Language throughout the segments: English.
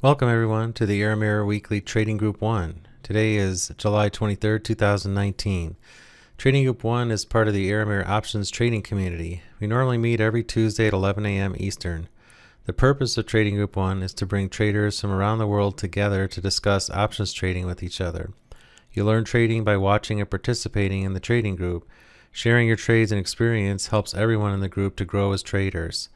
Welcome everyone to the Aramir Weekly Trading Group 1. Today is July 23rd, 2019. Trading Group 1 is part of the Aramir Options Trading Community. We normally meet every Tuesday at 11 a.m. Eastern. The purpose of Trading Group 1 is to bring traders from around the world together to discuss options trading with each other. You learn trading by watching and participating in the trading group. Sharing your trades and experience helps everyone in the group to grow as traders.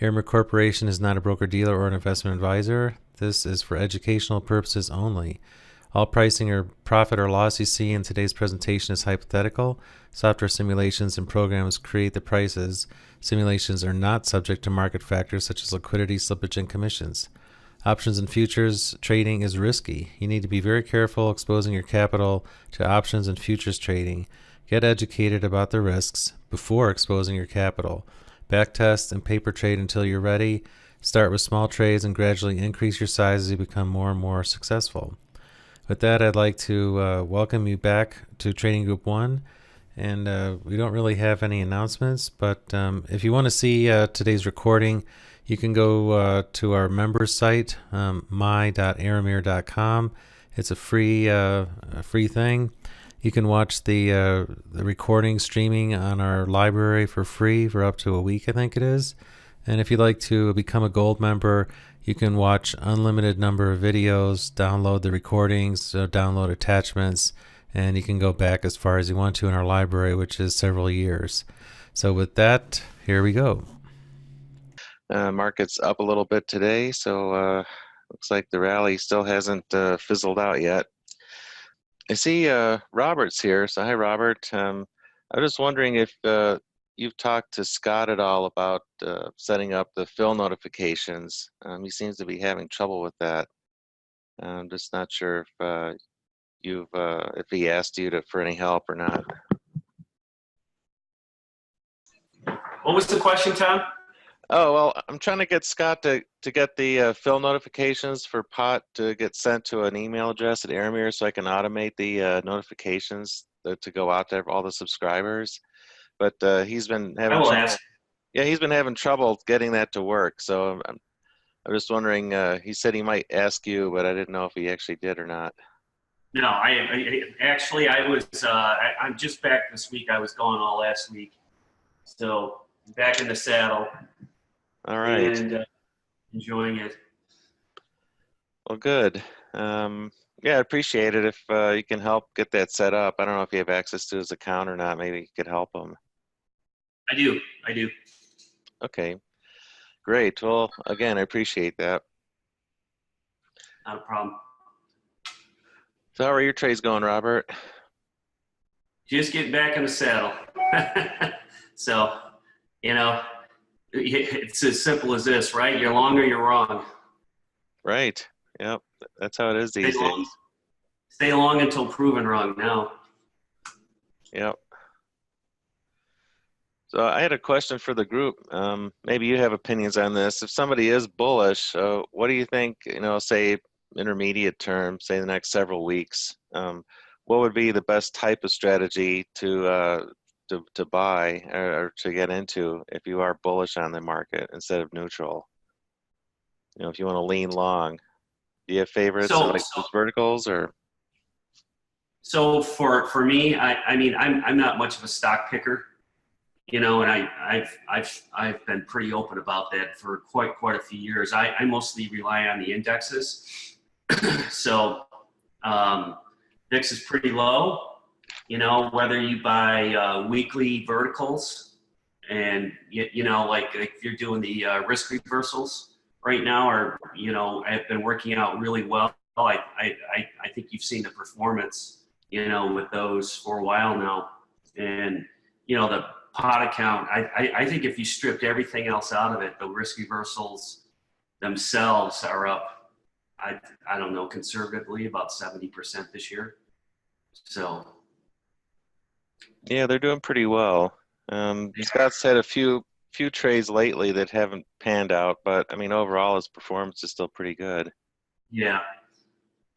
Aramir Corporation is not a broker-dealer or an investment advisor. This is for educational purposes only. All pricing or profit or loss you see in today's presentation is hypothetical. Software simulations and programs create the prices. Simulations are not subject to market factors such as liquidity, slippage, and commissions. Options and futures trading is risky. You need to be very careful exposing your capital to options and futures trading. Get educated about the risks before exposing your capital. Backtest and paper trade until you're ready. Start with small trades and gradually increase your size as you become more and more successful. With that, I'd like to welcome you back to Trading Group 1. And we don't really have any announcements, but if you want to see today's recording, you can go to our members site, my.aramir.com. It's a free thing. You can watch the recording streaming on our library for free for up to a week, I think it is. And if you'd like to become a gold member, you can watch unlimited number of videos, download the recordings, download attachments, and you can go back as far as you want to in our library, which is several years. So with that, here we go. Market's up a little bit today, so looks like the rally still hasn't fizzled out yet. I see Robert's here, so hi Robert. I'm just wondering if you've talked to Scott at all about setting up the fill notifications. He seems to be having trouble with that. I'm just not sure if if he asked you for any help or not. What was the question, Tom? Oh, well, I'm trying to get Scott to get the fill notifications for pot to get sent to an email address at Aramir so I can automate the notifications to go out to all the subscribers. But he's been having he's been having trouble getting that to work. So I'm just wondering, he said he might ask you, but I didn't know if he actually did or not. No, I'm just back this week. I was gone all last week. So back in the saddle. All right. And enjoying it. Well, good. Yeah, I appreciate it if you can help get that set up. I don't know if you have access to his account or not. Maybe you could help him. I do. Okay, great. Well, again, I appreciate that. Not a problem. So how are your trades going, Robert? Just getting back in the saddle. So, it's as simple as this, right? You're long or you're wrong. Right. Yep. That's how it is these days. Stay long until proven wrong now. Yep. So I had a question for the group. Maybe you have opinions on this. If somebody is bullish, what do you think, say intermediate term, say the next several weeks, what would be the best type of strategy to buy or to get into if you are bullish on the market instead of neutral? If you want to lean long, do you have favorites like those verticals or? So for me, I'm not much of a stock picker, and I've been pretty open about that for quite a few years. I mostly rely on the indexes. So VIX is pretty low. Whether you buy weekly verticals and, like if you're doing the risk reversals right now, or, I've been working out really well. I think you've seen the performance, with those for a while now. And, the pot account, I think if you stripped everything else out of it, the risk reversals themselves are up, I don't know, conservatively about 70% this year. So. Yeah, they're doing pretty well. Scott's had a few trades lately that haven't panned out, but overall his performance is still pretty good. Yeah,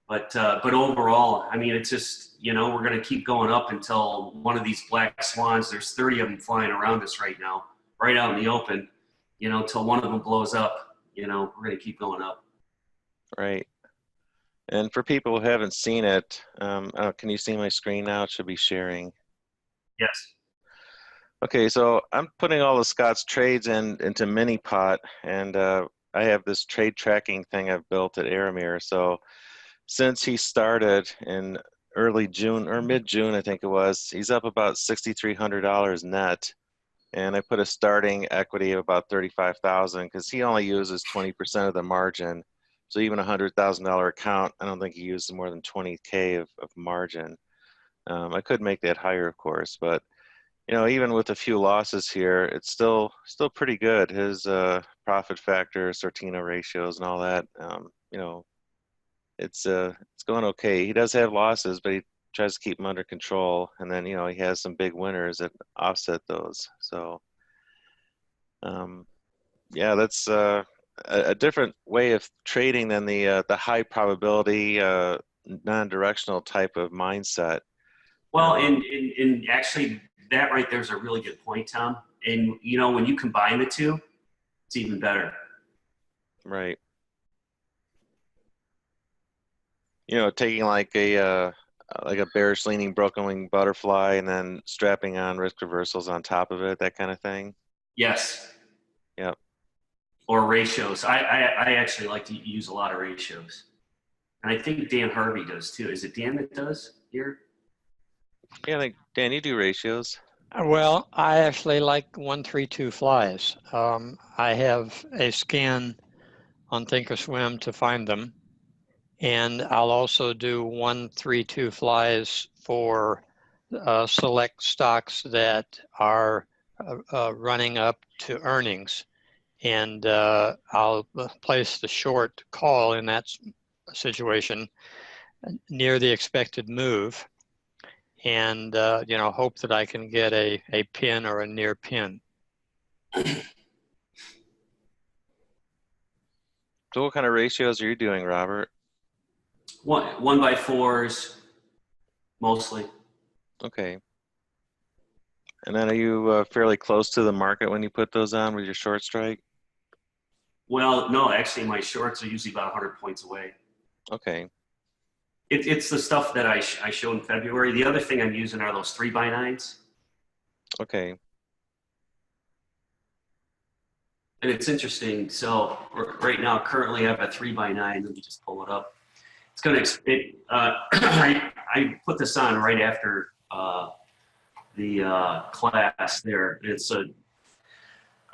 but overall, it's just we're going to keep going up until one of these black swans. There's 30 of them flying around us right now, right out in the open. Until one of them blows up. We're going to keep going up. Right. And for people who haven't seen it, can you see my screen now? It should be sharing. Yes. Okay, so I'm putting all of Scott's trades into Minipot, and I have this trade tracking thing I've built at Aramir. So since he started in early June or mid-June, I think it was, he's up about $6,300 net. And I put a starting equity of about 35,000 because he only uses 20% of the margin. So even a $100,000 account, I don't think he uses more than 20K of margin. I could make that higher, of course, but even with a few losses here, it's still pretty good. His profit factor, Sortino ratios, and all that, it's going okay. He does have losses, but he tries to keep them under control, and then he has some big winners that offset those. So, yeah, that's a different way of trading than the high probability non-directional type of mindset. Well, and actually, that right there is a really good point, Tom. And when you combine the two, it's even better. Right. Taking like a bearish leaning broken wing butterfly and then strapping on risk reversals on top of it, that kind of thing. Yes. Yep. Or ratios. I actually like to use a lot of ratios. And I think Dan Harvey does too. Is it Dan that does here? Yeah, I think, Dan, you do ratios. Well, I actually like 132 flies. I have a scan on Thinkorswim to find them. And I'll also do 132 flies for select stocks that are running up to earnings. And I'll place the short call in that situation near the expected move. And hope that I can get a pin or a near pin. So what kind of ratios are you doing, Robert? 1x4s, mostly. Okay. And then are you fairly close to the market when you put those on with your short strike? Well, no, actually my shorts are usually about 100 points away. Okay. It's the stuff that I showed in February. The other thing I'm using are those 3x9s. Okay. And it's interesting. So right now, currently I have a 3x9. Let me just pull it up. It's going to, I put this on right after the class there. It's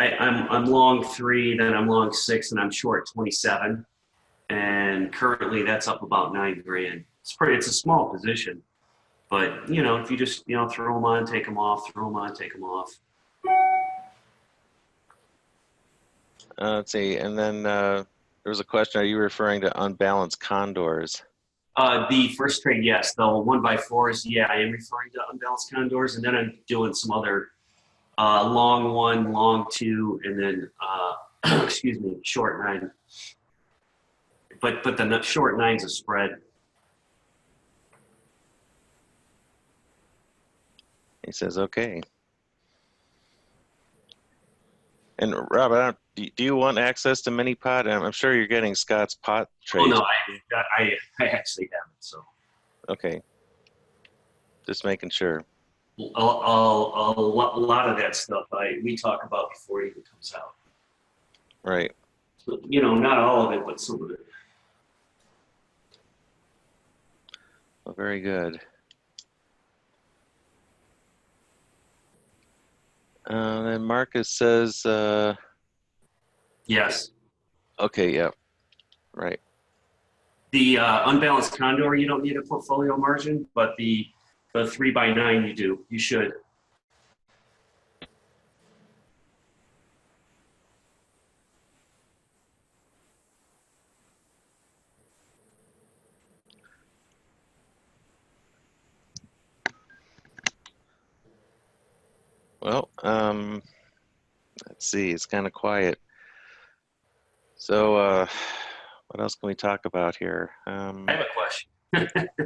I'm long 3, then I'm long 6, and I'm short 27. And currently that's up about $9,000. It's a small position, but if you just throw them on, take them off, throw them on, take them off. Let's see, and then there was a question: are you referring to unbalanced condors? The first trade, yes. The 1x4s, yeah, I am referring to unbalanced condors, and then I'm doing some other long 1, long 2, and then excuse me, short 9. But the short 9's a spread. He says, okay. And Rob, do you want access to Minipot? I'm sure you're getting Scott's pot trades. Oh no, I actually haven't. So. Okay. Just making sure. A lot of that stuff we talk about before it even comes out. Right. So, not all of it, but some of it. Well, very good. Then Marcus says, yes. Okay, yeah, right. The unbalanced condor, you don't need a portfolio margin, but the 3x9 you do. You should. Well, let's see, it's kind of quiet. So, what else can we talk about here? I have a question.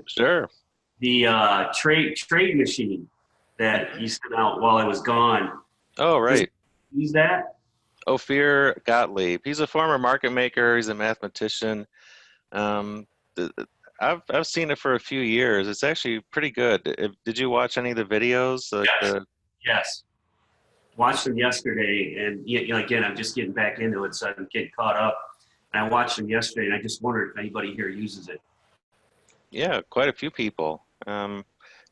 Sure. The TradeMachine that you sent out while I was gone. Oh, right. Use that? Ophir Gottlieb. He's a former market maker. He's a mathematician. th- I've seen it for a few years. It's actually pretty good. Did you watch any of the videos? Like Yes. Yes. Watched them yesterday, and again, I'm just getting back into it, so I'm getting caught up. And I watched them yesterday, and I just wondered if anybody here uses it. yeah, quite a few people. What's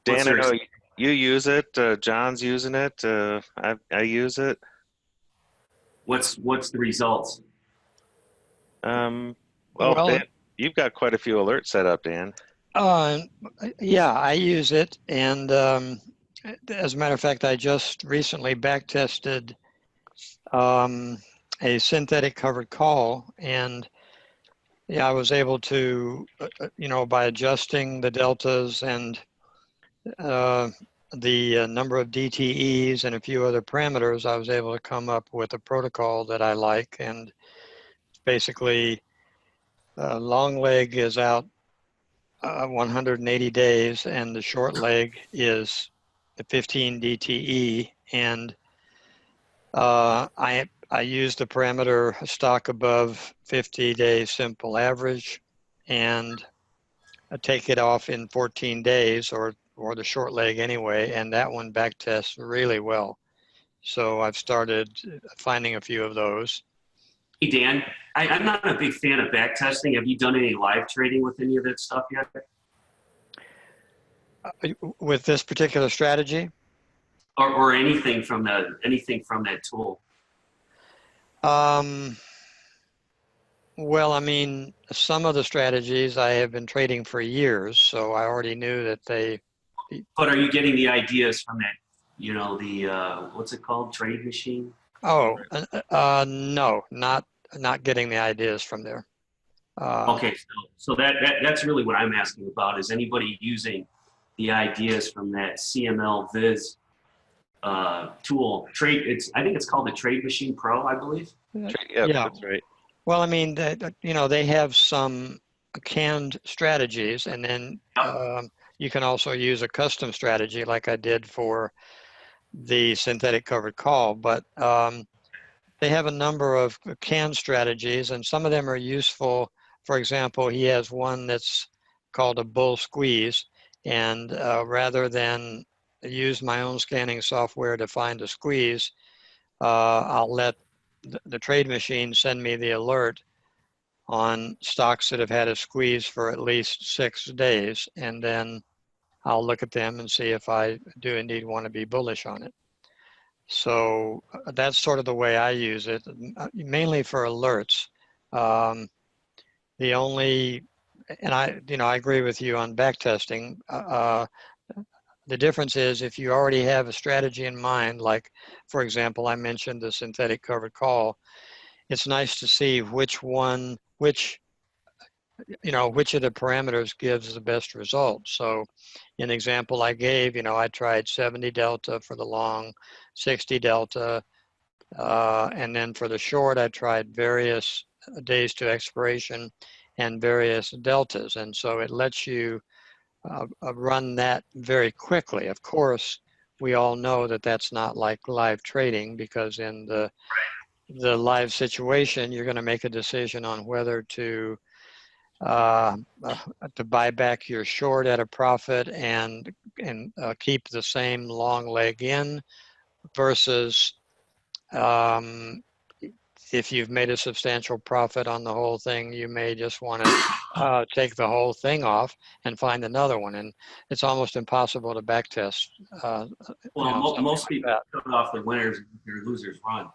Dan, I their know you use it. John's using it. I use it. what's the results? Well, Well, Dan, you've got quite a few alerts set up, Dan. uh, yeah, I use it, and as a matter of fact, I just recently back tested a synthetic covered call, and yeah, I was able to, by adjusting the deltas and the number of DTEs and a few other parameters, I was able to come up with a protocol that I like. And basically, long leg is out 180 days, and the short leg is 15 DTE. And I use the parameter stock above 50-day simple average, and I take it off in 14 days, or the short leg anyway, and that one back tests really well. So I've started finding a few of those. Hey, Dan, I'm not a big fan of back testing. Have you done any live trading with any of that stuff yet? With this particular strategy? Or anything from that tool? Well, I mean, some of the strategies I have been trading for years, so I already knew that they. But are you getting the ideas from that? What's it called? TradeMachine? Oh, no, not getting the ideas from there. Okay, so that's really what I'm asking about. Is anybody using the ideas from that CMLViz tool? I think it's called the TradeMachine Pro, I believe. Yeah, that's right. Well, I mean, they have some canned strategies, and then you can also use a custom strategy like I did for the synthetic covered call. But they have a number of canned strategies, and some of them are useful. For example, he has one that's called a bull squeeze, and rather than use my own scanning software to find a squeeze, I'll let the TradeMachine send me the alert on stocks that have had a squeeze for at least 6 days, and then I'll look at them and see if I do indeed want to be bullish on it. So that's sort of the way I use it, mainly for alerts. The only, and I agree with you on back testing. The difference is if you already have a strategy in mind, like, for example, I mentioned the synthetic covered call, it's nice to see which of the parameters gives the best result. So in the example I gave, I tried 70 delta for the long, 60 delta, and then for the short, I tried various days to expiration and various deltas. And so it lets you run that very quickly. Of course, we all know that that's not like live trading, because in the live situation, you're going to make a decision on whether to buy back your short at a profit and keep the same long leg in, versus if you've made a substantial profit on the whole thing, you may just want to take the whole thing off and find another one. And it's almost impossible to backtest. Most people like cut off the winners and their losers run.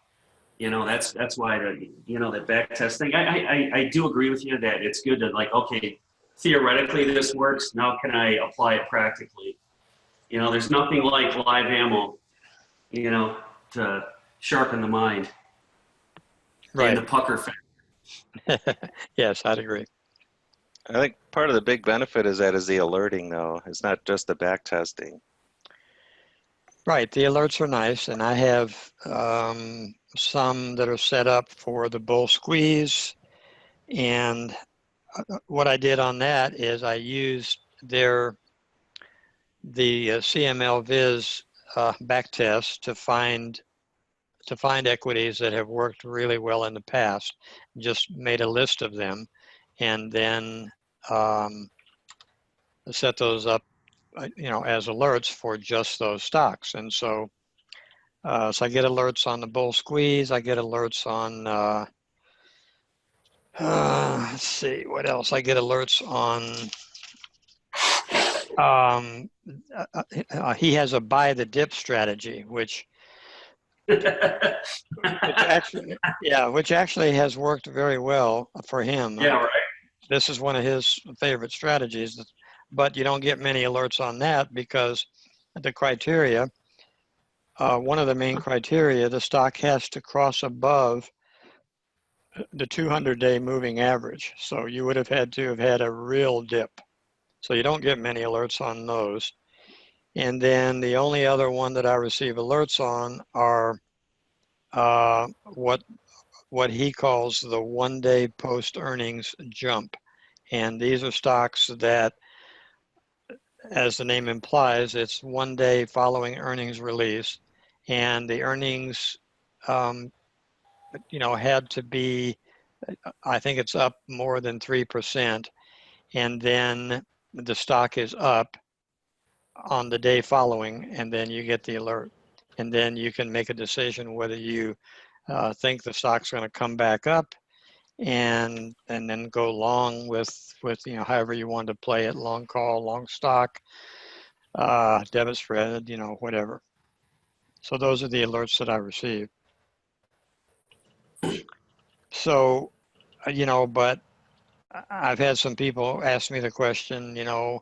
That's why that back test thing. I do agree with you that it's good to, like, okay, theoretically this works. Now can I apply it practically? There's nothing like live ammo, to sharpen the mind. Right. And the pucker factor. Yes, I'd agree. I think part of the big benefit is the alerting, though. It's not just the back testing. Right. The alerts are nice, and I have some that are set up for the bull squeeze. And what I did on that is I used the CMLViz back test to find equities that have worked really well in the past. Just made a list of them, and then set those up, as alerts for just those stocks. And so, so I get alerts on the bull squeeze. I get alerts on, let's see, what else? I get alerts on, he has a buy the dip strategy, which actually has worked very well for him. Yeah, right. This is one of his favorite strategies, but you don't get many alerts on that because the criteria, one of the main criteria, the stock has to cross above the 200-day moving average. So you would have had to have had a real dip. So you don't get many alerts on those. And then the only other one that I receive alerts on are what he calls the one-day post-earnings jump. And these are stocks that, as the name implies, it's 1 day following earnings release. And the earnings, had to be, I think it's up more than 3%. And then the stock is up on the day following, and then you get the alert. And then you can make a decision whether you think the stock's going to come back up and then go long with however you want to play it, long call, long stock, debit spread, whatever. So those are the alerts that I receive. So, but I've had some people ask me the question, is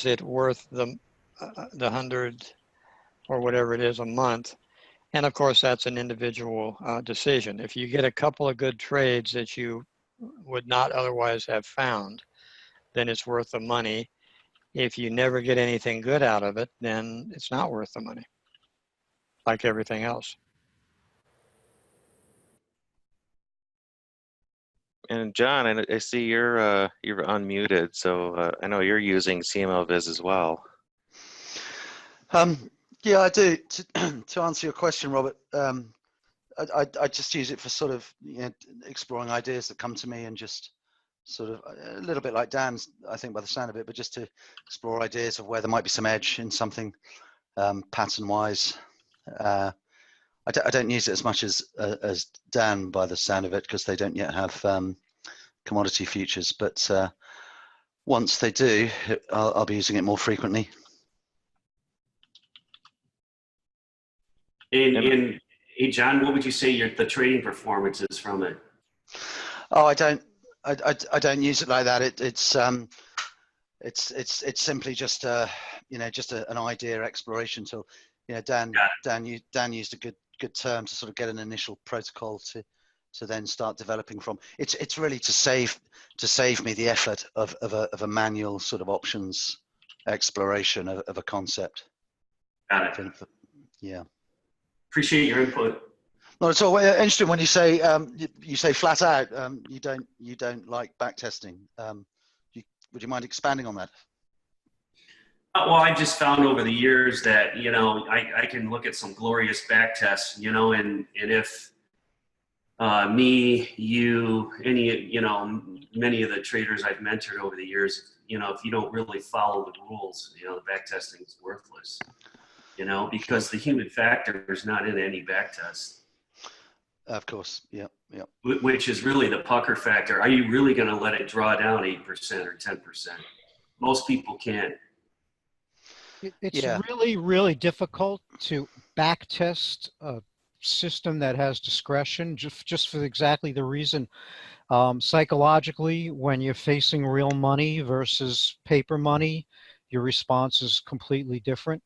it worth the 100 or whatever it is a month? And of course, that's an individual decision. If you get a couple of good trades that you would not otherwise have found, then it's worth the money. If you never get anything good out of it, then it's not worth the money, like everything else. And John, I see you're unmuted, so I know you're using CMLViz as well. Yeah, I do. To answer your question, Robert, I just use it for sort of exploring ideas that come to me, and just sort of a little bit like Dan's, I think, by the sound of it, but just to explore ideas of where there might be some edge in something pattern-wise. I don't use it as much as Dan by the sound of it, because they don't yet have commodity futures. But once they do, I'll be using it more frequently. And hey, John, what would you say the trading performance is from it? Oh, I don't use it like that. It's simply just an idea exploration tool. Dan used a good term to sort of get an initial protocol to then start developing from. It's really to save me the effort of a manual sort of options exploration of a concept. Got it. Yeah. Appreciate your input. Not at all. Interesting when you say flat out you don't like backtesting. Would you mind expanding on that? Well, I just found over the years that I can look at some glorious backtests, and if me, you, many of the traders I've mentored over the years, if you don't really follow the rules, the backtesting is worthless. Because the human factor is not in any backtest. Of course, yeah. Which is really the pucker factor. Are you really going to let it draw down 8% or 10%? Most people can't. It's really, really difficult to backtest a system that has discretion, just for exactly the reason. Psychologically, when you're facing real money versus paper money, your response is completely different.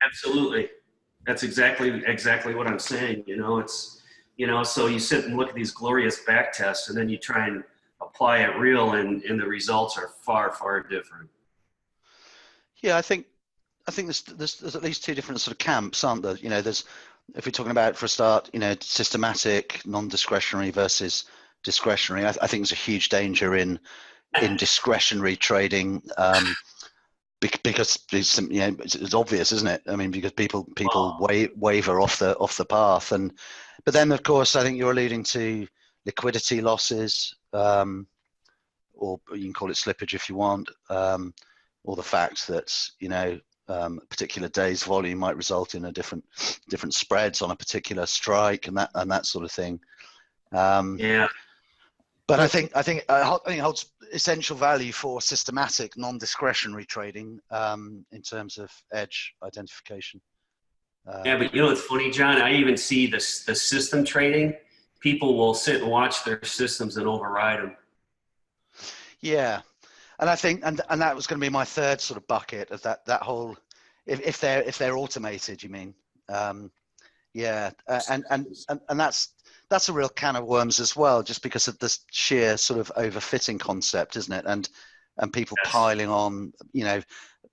Absolutely. That's exactly what I'm saying. It's, so you sit and look at these glorious back tests, and then you try and apply it real, and the results are far, far different. Yeah, I think there's at least two different sort of camps, aren't there? There's, if we're talking about, for a start, systematic, non-discretionary versus discretionary. I think there's a huge danger in discretionary trading. Because it's obvious, isn't it? I mean, because people waver off the path, but then of course I think you're alluding to liquidity losses, or you can call it slippage if you want, or the fact that, you know, a particular day's volume might result in a different spreads on a particular strike and that sort of thing. Yeah. But I think it holds essential value for systematic, non-discretionary trading in terms of edge identification. Yeah, but you know what's funny, John? I even see the system trading. People will sit and watch their systems and override them. Yeah, and I think and that was going to be my third sort of bucket of that whole, if they're automated, you mean? Yeah, and that's a real can of worms as well, just because of this sheer sort of overfitting concept, isn't it? And people piling on, you know,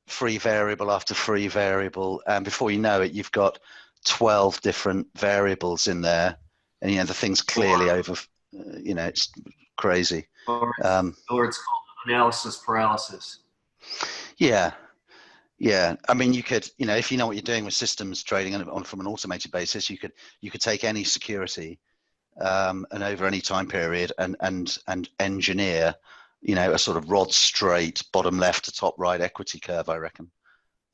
free variable after free variable, and before you know it, you've got 12 different variables in there, and you know the thing's clearly over. You know, it's crazy. Or it's called analysis paralysis. Yeah. Yeah, I mean, you could, you know, if you know what you're doing with systems trading from an automated basis, you could take any security and over any time period and engineer, you know, a sort of rod straight bottom left to top right equity curve. I reckon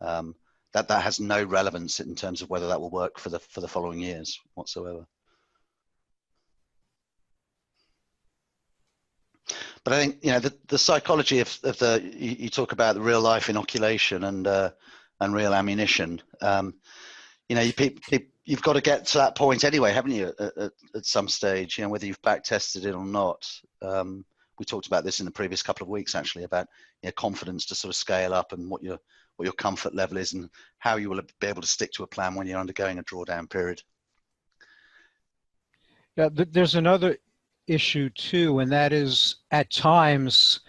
that has no relevance in terms of whether that will work for the following years whatsoever. But I think, you know, the psychology of the, you talk about the real life inoculation and real ammunition. You know, you've got to get to that point anyway, haven't you? At some stage, you know, whether you've back tested it or not. We talked about this in the previous couple of weeks, actually, about, you know, confidence to sort of scale up and what your comfort level is and how you will be able to stick to a plan when you're undergoing a drawdown period. Yeah, there's another issue too, and that is at times,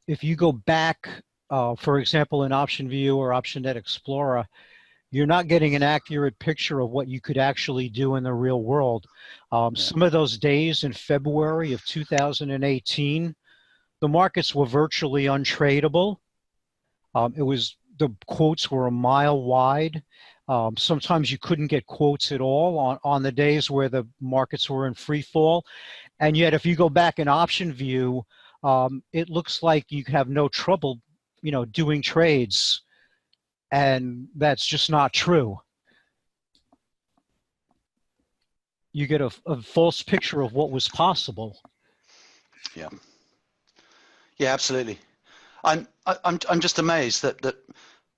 if you go back, for example, in Option View or OptionNet Explorer, you're not getting an accurate picture of what you could actually do in the real world. Some of those days in February of 2018, the markets were virtually untradeable. The quotes were a mile wide. Sometimes you couldn't get quotes at all on the days where the markets were in free fall. And yet, if you go back in Option View, it looks like you have no trouble, you know, doing trades. And that's just not true. You get a false picture of what was possible. Yeah. Yeah, absolutely. I'm just amazed that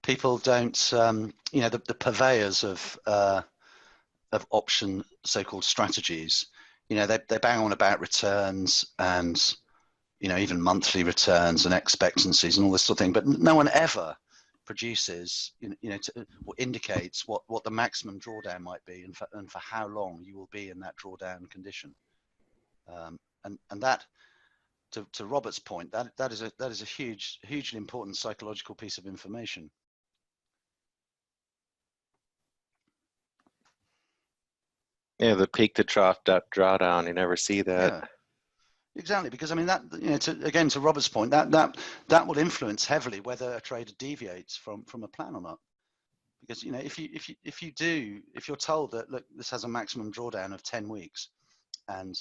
people don't, you know, the purveyors of option so-called strategies, you know, they bang on about returns and, you know, even monthly returns and expectancies and all this sort of thing, but no one ever produces, you know, or indicates what the maximum drawdown might be and for how long you will be in that drawdown condition. And that, to Robert's point, that is a hugely important psychological piece of information. Yeah, the peak to trough drawdown, you never see that. Yeah, exactly, because I mean that, you know, to Robert's point, that will influence heavily whether a trader deviates from a plan or not. Because, you know, if you're told that, look, this has a maximum drawdown of 10 weeks and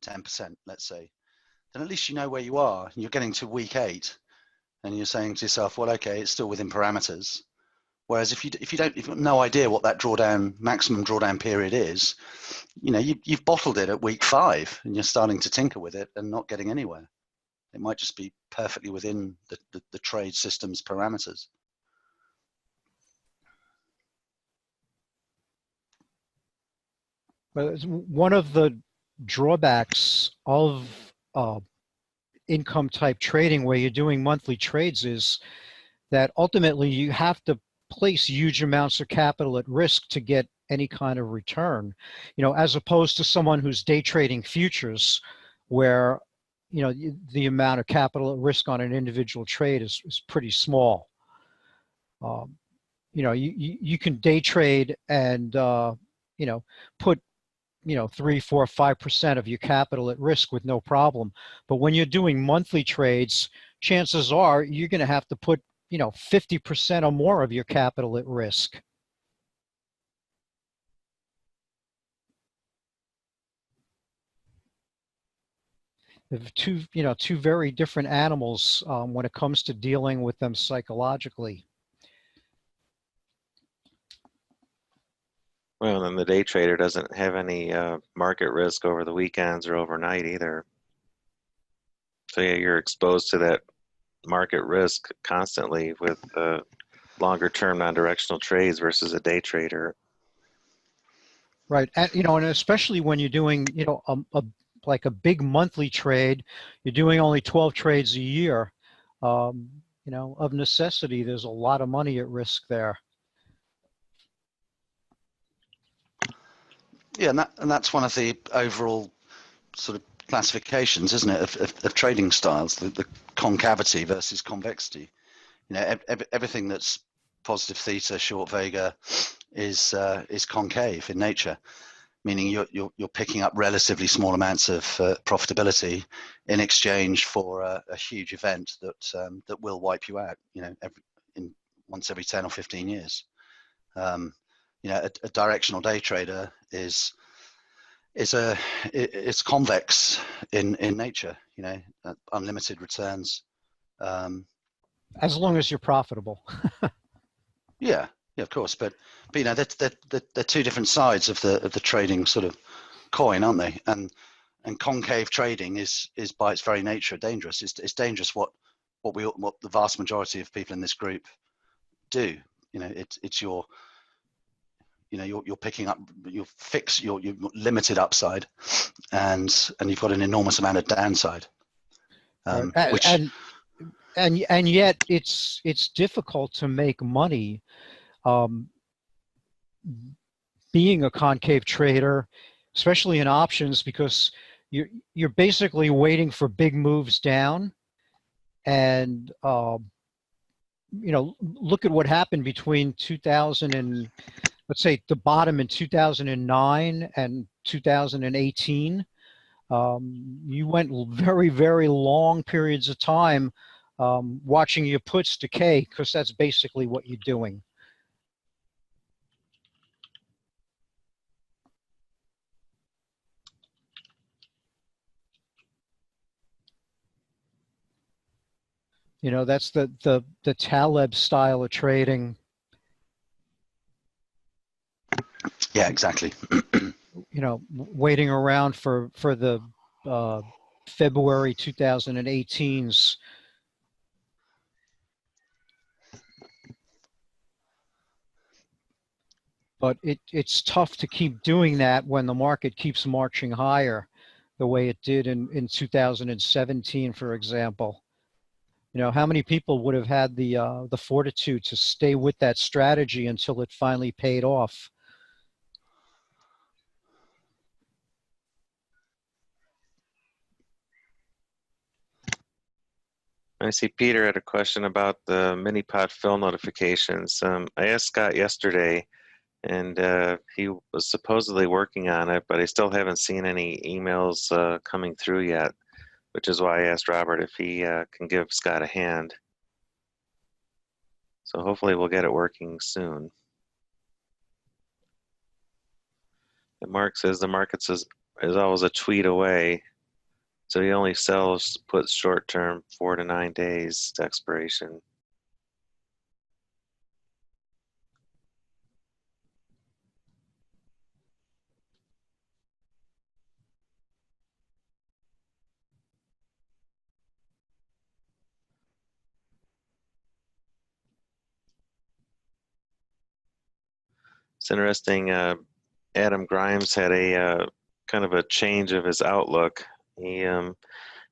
10%, let's say, then at least you know where you are. You're getting to week 8 and you're saying to yourself, well, okay, it's still within parameters. Whereas if you've got no idea what that maximum drawdown period is, you know, you've bottled it at week 5 and you're starting to tinker with it and not getting anywhere. It might just be perfectly within the trade system's parameters. But one of the drawbacks of income type trading where you're doing monthly trades is that ultimately you have to place huge amounts of capital at risk to get any kind of return, you know, as opposed to someone who's day trading futures where, you know, the amount of capital at risk on an individual trade is pretty small. You know, you can day trade and, you know, put, you know, 3, 4, 5% of your capital at risk with no problem. But when you're doing monthly trades, chances are you're going to have to put, you know, 50% or more of your capital at risk. two very different animals when it comes to dealing with them psychologically. Well, then the day trader doesn't have any market risk over the weekends or overnight either. So yeah, you're exposed to that market risk constantly with longer term non-directional trades versus a day trader. Right. And, and especially when you're doing, like a big monthly trade, you're doing only 12 trades a year. Of necessity, there's a lot of money at risk there. Yeah, and that's one of the overall sort of classifications, isn't it, of trading styles, the concavity versus convexity. Everything that's positive theta, short vega, is concave in nature, meaning you're picking up relatively small amounts of profitability in exchange for a huge event that will wipe you out. Once every 10 or 15 years. A directional day trader is convex in nature. Unlimited returns. As long as you're profitable. Yeah, of course, but they're two different sides of the trading sort of coin, aren't they? And concave trading is by its very nature dangerous. It's dangerous what the vast majority of people in this group do. You're picking up your limited upside, and you've got an enormous amount of downside. And yet it's difficult to make money being a concave trader, especially in options, because you're basically waiting for big moves down. And look at what happened between 2000 and, let's say, the bottom in 2009 and 2018. You went very, very long periods of time watching your puts decay, because that's basically what you're doing. That's the Taleb style of trading. Yeah, exactly. Waiting around for the February 2018's. But it's tough to keep doing that when the market keeps marching higher, the way it did in 2017, for example. How many people would have had the fortitude to stay with that strategy until it finally paid off? I see Peter had a question about the mini pot fill notifications. I asked Scott yesterday, and he was supposedly working on it, but I still haven't seen any emails coming through yet, which is why I asked Robert if he can give Scott a hand. So hopefully we'll get it working soon. And Mark says the market is always a tweet away. So he only sells puts short term 4 to 9 days to expiration. It's interesting. Adam Grimes had a kind of a change of his outlook. He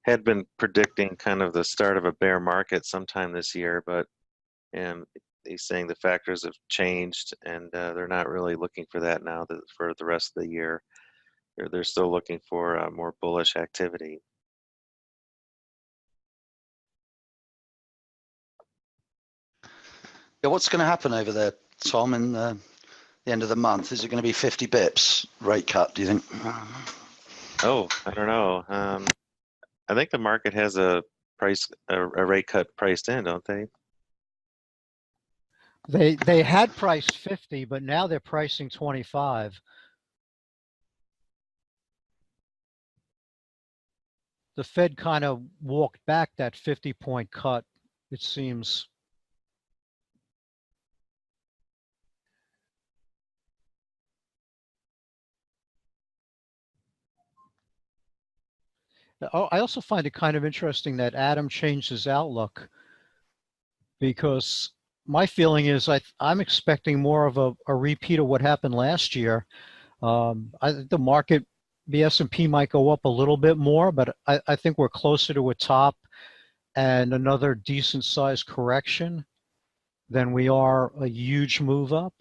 had been predicting kind of the start of a bear market sometime this year, but he's saying the factors have changed, and they're not really looking for that now for the rest of the year. They're still looking for more bullish activity. Yeah, what's going to happen over there, Tom, in the end of the month? Is it going to be 50 bips rate cut, do you think? Oh, I don't know. I think the market has a rate cut priced in, don't they? They had priced 50, but now they're pricing 25. the Fed kind of walked back that 50-point cut, it seems. I also find it kind of interesting that Adam changed his outlook, because my feeling is I'm expecting more of a repeat of what happened last year. I think the market, the S&P might go up a little bit more, but I think we're closer to a top and another decent sized correction than we are a huge move up.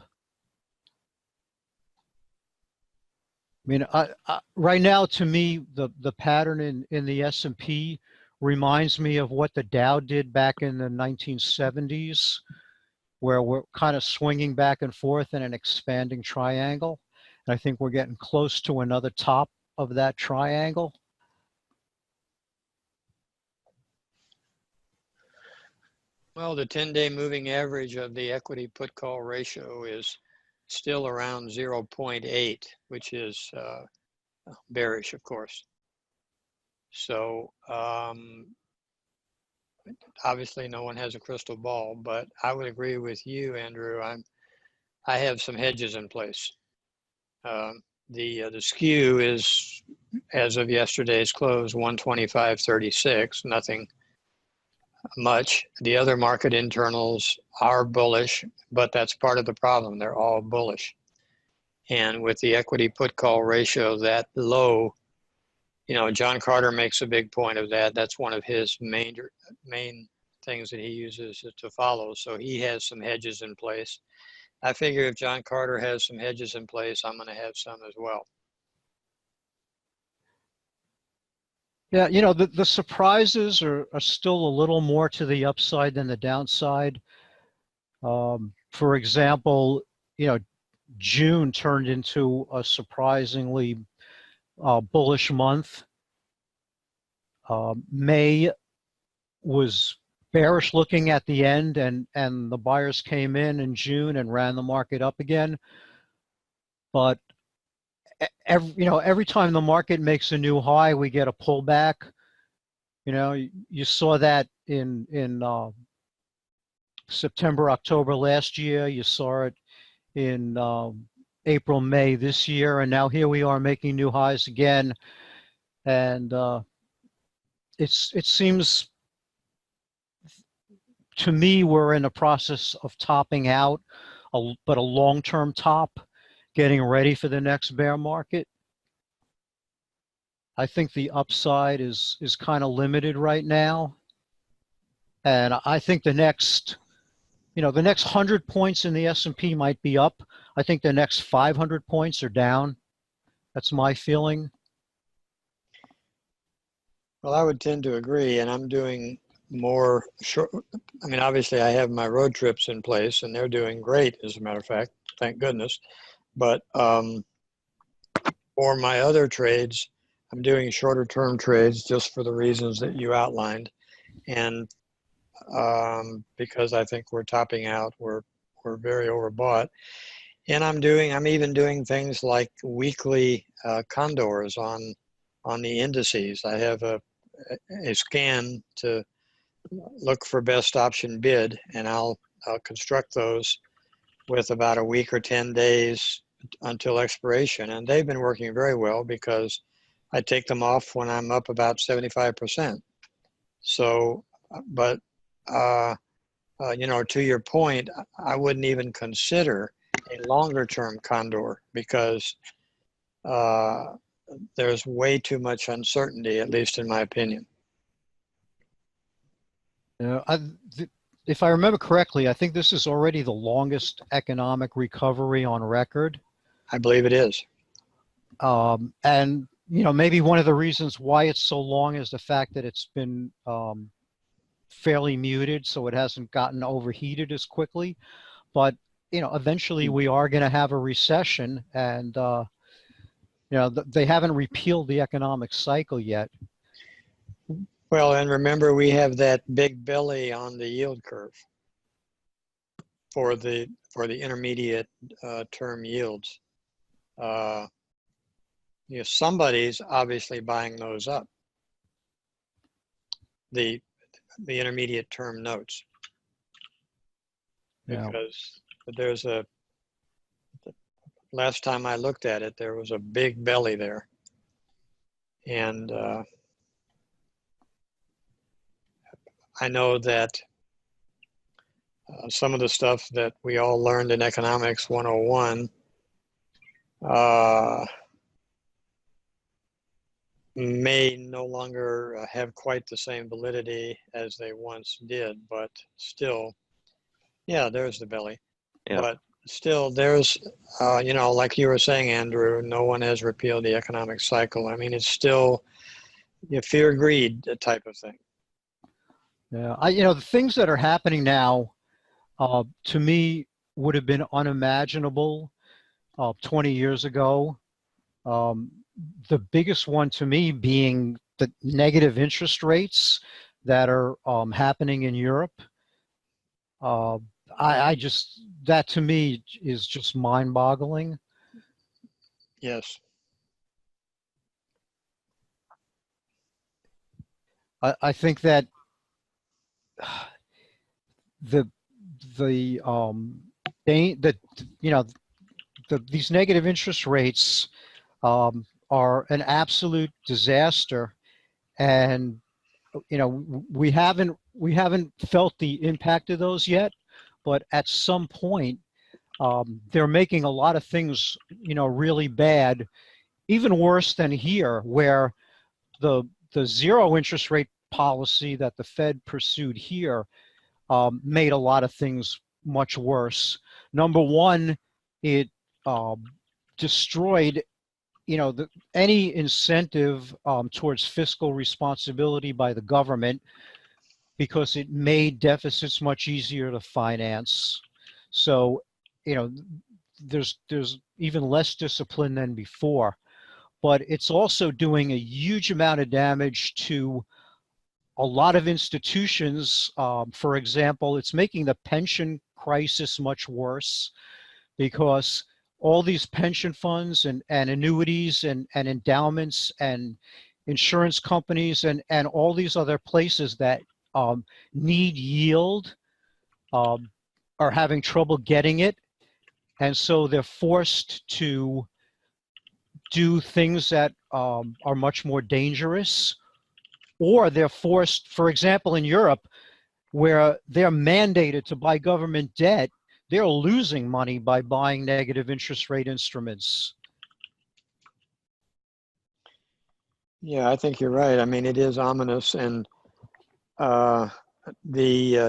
I mean, right now, to me, the pattern in the S&P reminds me of what the Dow did back in the 1970s, where we're kind of swinging back and forth in an expanding triangle. And I think we're getting close to another top of that triangle. Well, the 10-day moving average of the equity put call ratio is still around 0.8, which is bearish, of course. So obviously no one has a crystal ball, but I would agree with you, Andrew. I have some hedges in place. The skew is, as of yesterday's close, 125.36, nothing much. The other market internals are bullish, but that's part of the problem. They're all bullish. And with the equity put call ratio that low, you know, John Carter makes a big point of that. That's one of his main things that he uses to follow. So he has some hedges in place. I figure if John Carter has some hedges in place, I'm going to have some as well. Yeah, you know, the surprises are still a little more to the upside than the downside. For example, you know, June turned into a surprisingly bullish month. May was bearish looking at the end, and the buyers came in June and ran the market up again. But every time the market makes a new high, we get a pullback. You know, you saw that in September, October last year. You saw it in April, May this year, and now here we are making new highs again. And it seems to me we're in a process of topping out, but a long-term top, getting ready for the next bear market. I think the upside is kind of limited right now. And I think the next 100 points in the S&P might be up. I think the next 500 points are down. That's my feeling. Well, I would tend to agree, and I'm doing more short. I mean, obviously I have my road trips in place and they're doing great, as a matter of fact, thank goodness. But for my other trades, I'm doing shorter term trades just for the reasons that you outlined. And because I think we're topping out, we're very overbought. And I'm even doing things like weekly condors on the indices. I have a scan to look for best option bid, and I'll construct those with about a week or 10 days until expiration. And they've been working very well because I take them off when I'm up about 75%. So, but, you know, to your point, I wouldn't even consider a longer term condor because there's way too much uncertainty, at least in my opinion. If I remember correctly, I think this is already the longest economic recovery on record. I believe it is. And, you know, maybe one of the reasons why it's so long is the fact that it's been fairly muted, so it hasn't gotten overheated as quickly. But, you know, eventually we are going to have a recession, and, you know, they haven't repealed the economic cycle yet. Well, and remember, we have that big belly on the yield curve for the intermediate term yields. You know, somebody's obviously buying those up. the intermediate term notes, Yeah. because there's last time I looked at it, there was a big belly there. And I know that some of the stuff that we all learned in Economics 101 may no longer have quite the same validity as they once did, but still, yeah, there's the belly. Yeah. But still, there's, you know, like you were saying, Andrew, no one has repealed the economic cycle. I mean, it's still fear, greed type of thing. Yeah, you know, the things that are happening now, to me, would have been unimaginable 20 years ago. The biggest one to me being the negative interest rates that are happening in Europe. I just, that to me is just mind-boggling. Yes. I think that these negative interest rates are an absolute disaster, and you know we haven't felt the impact of those yet, but at some point they're making a lot of things, you know, really bad, even worse than here, where the zero interest rate policy that the Fed pursued here made a lot of things much worse. Number one, it destroyed, you know, any incentive towards fiscal responsibility by the government, because it made deficits much easier to finance. So, you know, there's even less discipline than before. But it's also doing a huge amount of damage to a lot of institutions. For example, it's making the pension crisis much worse, because all these pension funds and annuities and endowments and insurance companies and all these other places that need yield are having trouble getting it. And so they're forced to do things that are much more dangerous, or they're forced, for example, in Europe, where they're mandated to buy government debt, they're losing money by buying negative interest rate instruments. Yeah, I think you're right. I mean, it is ominous, and the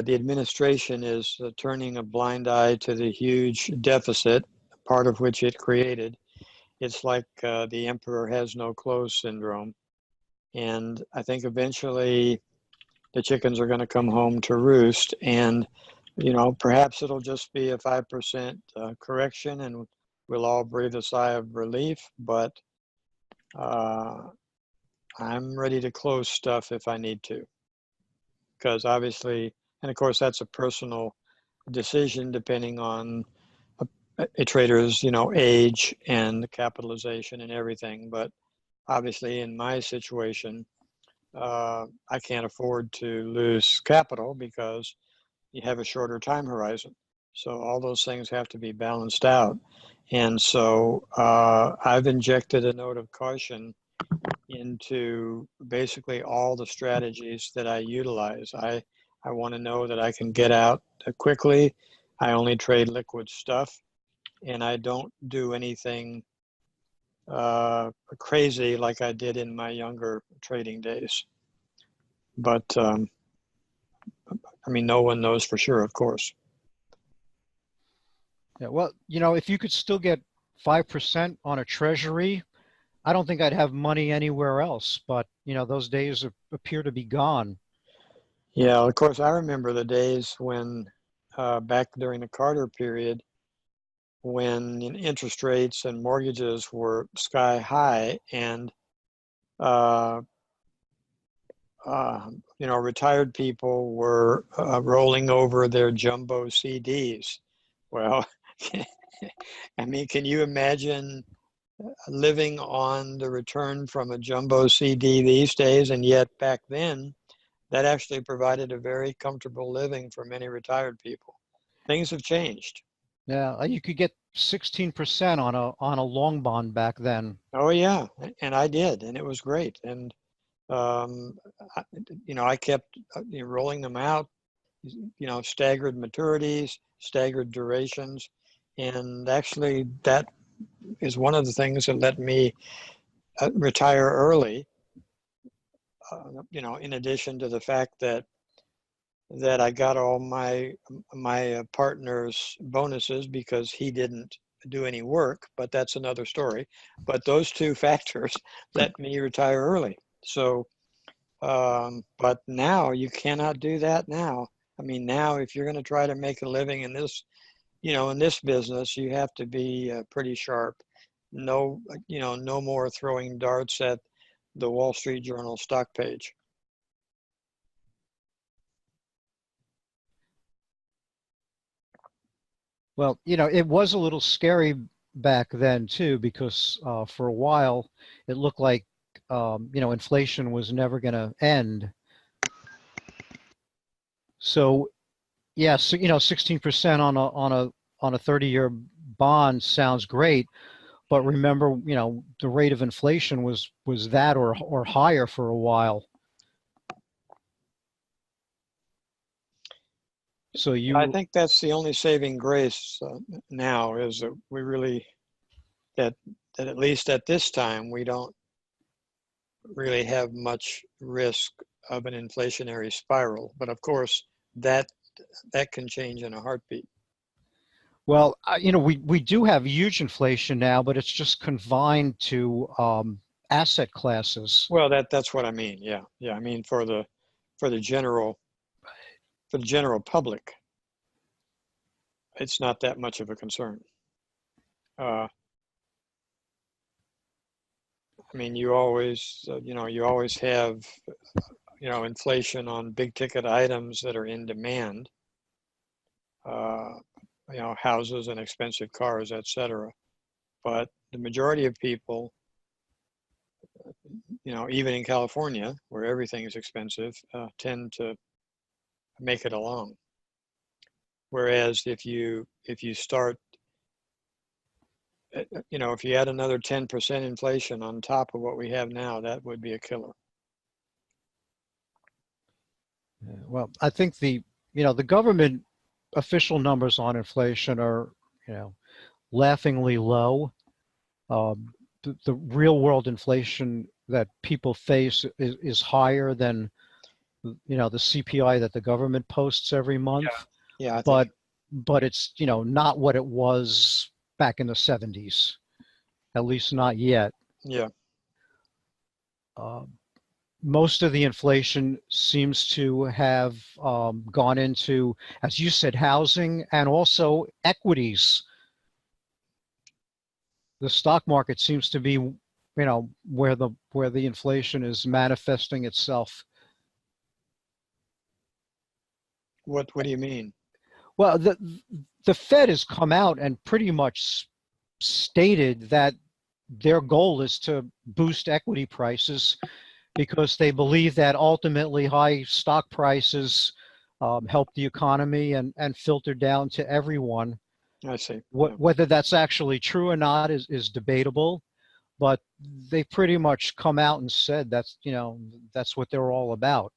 administration is turning a blind eye to the huge deficit, part of which it created. It's like the emperor has no clothes syndrome. And I think eventually the chickens are going to come home to roost, and, you know, perhaps it'll just be a 5% correction and we'll all breathe a sigh of relief, but I'm ready to close stuff if I need to, because obviously, and of course that's a personal decision depending on a trader's, you know, age and capitalization and everything. But obviously in my situation, I can't afford to lose capital because you have a shorter time horizon. So all those things have to be balanced out. And so I've injected a note of caution into basically all the strategies that I utilize. I want to know that I can get out quickly. I only trade liquid stuff, and I don't do anything crazy like I did in my younger trading days. But I mean, no one knows for sure, of course. Yeah, well, you know, if you could still get 5% on a treasury, I don't think I'd have money anywhere else. But, you know, those days appear to be gone. Yeah, of course, I remember the days when back during the Carter period, when interest rates and mortgages were sky high, and you know, retired people were rolling over their jumbo CDs. Well, I mean, can you imagine living on the return from a jumbo CD these days? And yet back then, that actually provided a very comfortable living for many retired people. Things have changed. Yeah, you could get 16% on a long bond back then. Oh yeah, and I did, and it was great. And I kept rolling them out, staggered maturities, staggered durations, and actually that is one of the things that let me retire early. In addition to the fact that I got all my partner's bonuses because he didn't do any work, but that's another story. But those two factors let me retire early. So, but now you cannot do that now. I mean, now if you're going to try to make a living in this, in this business, you have to be pretty sharp. No, no more throwing darts at the Wall Street Journal stock page. Well, it was a little scary back then too, because for a while it looked like inflation was never going to end. So, yeah, so 16% on a 30-year bond sounds great, but remember, the rate of inflation was that or higher for a while. So I think that's the only saving grace now is that we really, that at least at this time, we don't really have much risk of an inflationary spiral. But of course, that can change in a heartbeat. Well, we do have huge inflation now, but it's just confined to asset classes. Well, that's what I mean. Yeah. I mean, for the general public, it's not that much of a concern. I mean, you always have, inflation on big ticket items that are in demand, houses and expensive cars, etc. But the majority of people, even in California, where everything is expensive, tend to make it along. Whereas if you start, if you add another 10% inflation on top of what we have now, that would be a killer. Well, I think the government official numbers on inflation are, laughingly low. The real world inflation that people face is higher than, the CPI that the government posts every month. Yeah. But it's, not what it was back in the 70s, at least not yet. Yeah. Most of the inflation seems to have gone into, as you said, housing and also equities. The stock market seems to be, where the inflation is manifesting itself. What do you mean? Well, the Fed has come out and pretty much stated that their goal is to boost equity prices because they believe that ultimately high stock prices help the economy and filter down to everyone. I see. Whether that's actually true or not is debatable, but they pretty much come out and said that's what they're all about.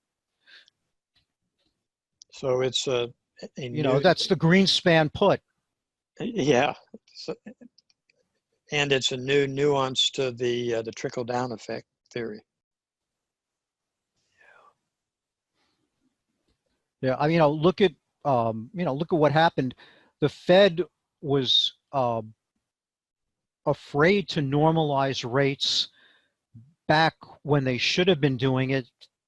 So it's that's the Greenspan put. Yeah, and it's a new nuance to the trickle down effect theory. Yeah, I mean, look at what happened. The Fed was afraid to normalize rates back when they should have been doing it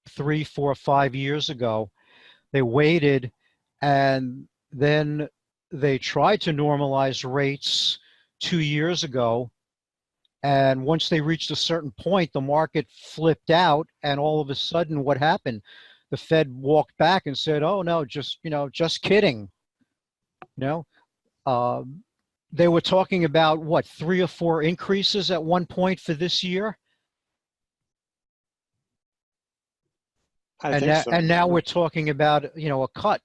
3, 4, 5 years ago. They waited, and then they tried to normalize rates 2 years ago. And once they reached a certain point, the market flipped out, and all of a sudden, what happened? The Fed walked back and said, "Oh no, just kidding." They were talking about what, 3 or 4 increases at one point for this year. I think so. And now we're talking about, you know, a cut.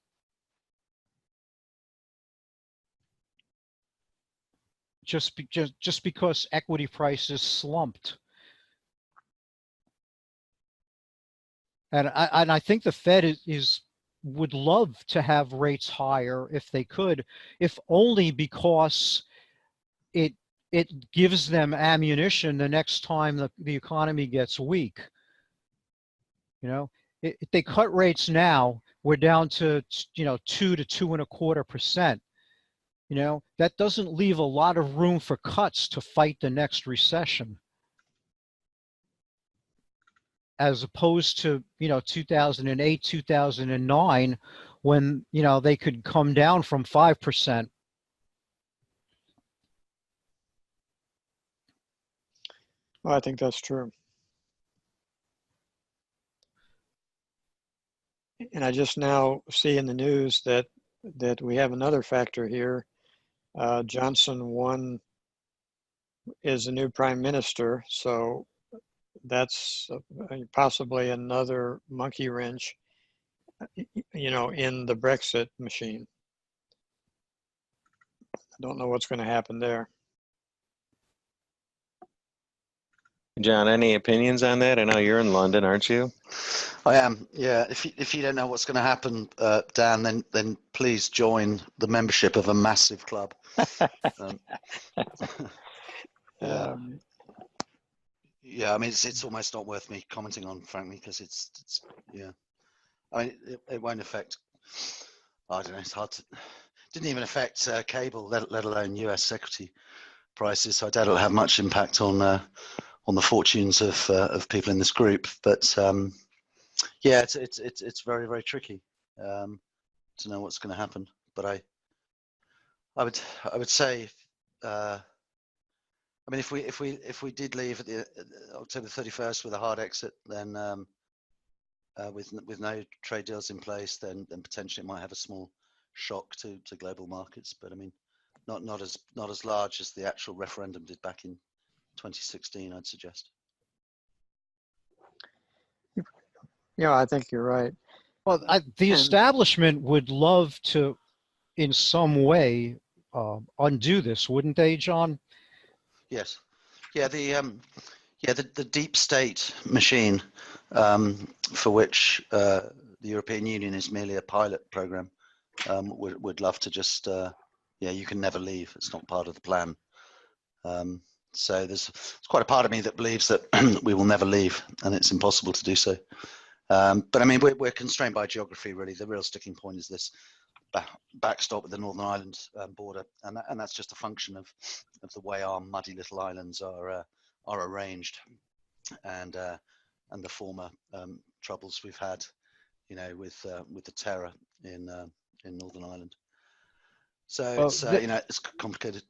Just because equity prices slumped. And I think the Fed would love to have rates higher if they could, if only because it gives them ammunition the next time the economy gets weak. You know, if they cut rates now, we're down to, you know, 2 to 2.25%. You know, that doesn't leave a lot of room for cuts to fight the next recession. As opposed to, you know, 2008, 2009, when, you know, they could come down from 5%. Well, I think that's true. And I just now see in the news that we have another factor here. Johnson 1 is the new prime minister, so that's possibly another monkey wrench, you know, in the Brexit machine. I don't know what's going to happen there. John, any opinions on that? I know you're in London, aren't you? I am, yeah. If you don't know what's going to happen, Dan, then please join the membership of a massive club. Yeah. Yeah, I mean, it's almost not worth me commenting on, frankly, because it's yeah. I mean, it won't affect. I don't know. It's hard to. Didn't even affect cable, let alone US equity prices. So I doubt it'll have much impact on the fortunes of people in this group. But yeah, it's very, very tricky to know what's going to happen. But I would say. I mean, if we did leave at the October 31st with a hard exit, then with no trade deals in place, then potentially it might have a small shock to global markets. But I mean, not as large as the actual referendum did back in 2016, I'd suggest. Yeah, I think you're right. Well, the establishment would love to, in some way, undo this, wouldn't they, John? Yes, yeah. The deep state machine, for which the European Union is merely a pilot program, would love to just yeah. You can never leave. It's not part of the plan. So there's quite a part of me that believes that we will never leave, and it's impossible to do so. But I mean, we're constrained by geography. Really, the real sticking point is this backstop with the Northern Ireland border, and that's just a function of the way our muddy little islands are arranged, and the former troubles we've had, you know, with the terror in Northern Ireland. So well, it's you know, it's complicated.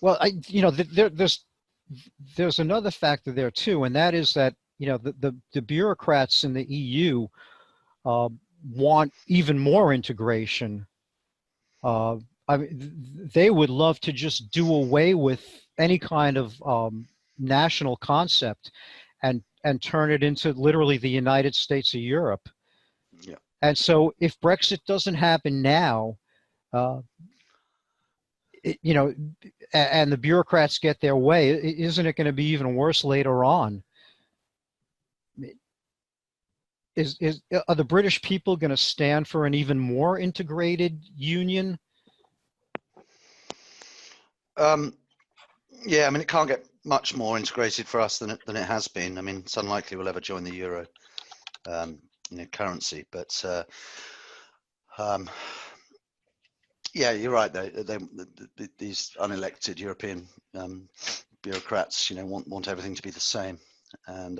Well, you know, there's another factor there too, and that is that, you know, the bureaucrats in the EU want even more integration. I mean, they would love to just do away with any kind of national concept and turn it into literally the United States of Europe. Yeah. And so if Brexit doesn't happen now, you know, and the bureaucrats get their way, isn't it going to be even worse later on? Are the British people going to stand for an even more integrated union? Yeah, I mean, it can't get much more integrated for us than it has been. I mean, it's unlikely we'll ever join the euro, you know, currency. But yeah, you're right. These unelected European bureaucrats, you know, want everything to be the same, and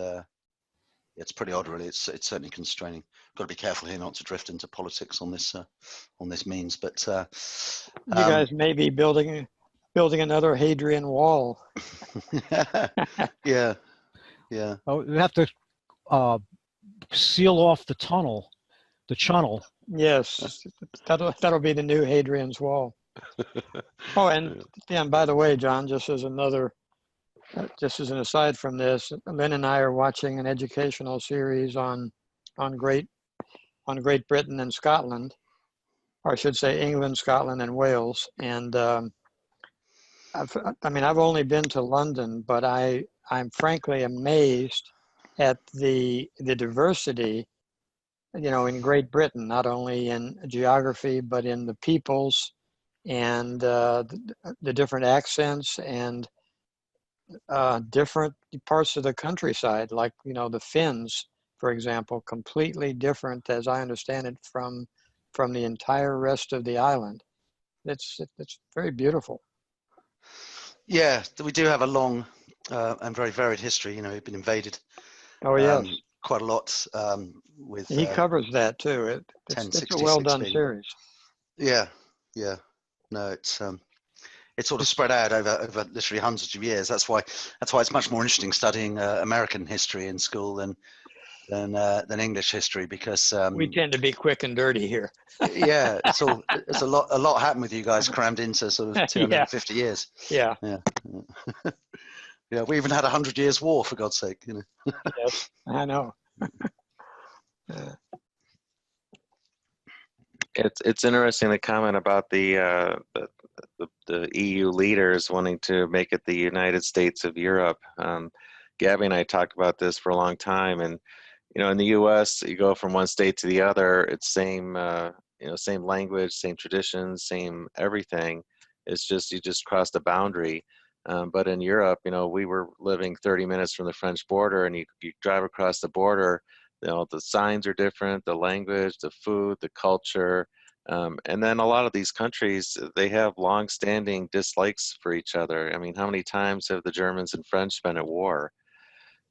it's pretty odd, really. It's certainly constraining. Got to be careful here not to drift into politics on this means. But you guys may be building another Hadrian Wall. Yeah. Oh, we have to seal off the tunnel, the channel. Yes, that'll be the new Hadrian's Wall. Oh, and by the way, John, just as an aside from this, Lynn and I are watching an educational series on on Great Britain and Scotland, or I should say England, Scotland, and Wales. And I've only been to London, but I'm frankly amazed at the diversity, in Great Britain, not only in geography, but in the peoples and the different accents and different parts of the countryside, like, the Finns, for example, completely different, as I understand it, from the entire rest of the island. It's very beautiful. Yeah, we do have a long and very varied history. We've been invaded Oh, yes. quite a lot with He covers that too. It's a well done series. Yeah. No, it's sort of spread out over literally hundreds of years. That's why it's much more interesting studying American history in school than English history, because we tend to be quick and dirty here. Yeah, it's a lot happened with you guys crammed into sort of 250 years. Yeah. Yeah, we even had 100 years war, for God's sake. Yes, I know. It's interesting the comment about the EU leaders wanting to make it the United States of Europe. Gabby and I talked about this for a long time, and in the U.S., you go from one state to the other. It's same same language, same traditions, same everything. It's just you just cross the boundary. But in Europe, we were living 30 minutes from the French border, and you drive across the border. The signs are different, the language, the food, the culture. And then a lot of these countries, they have long-standing dislikes for each other. I mean, how many times have the Germans and French been at war?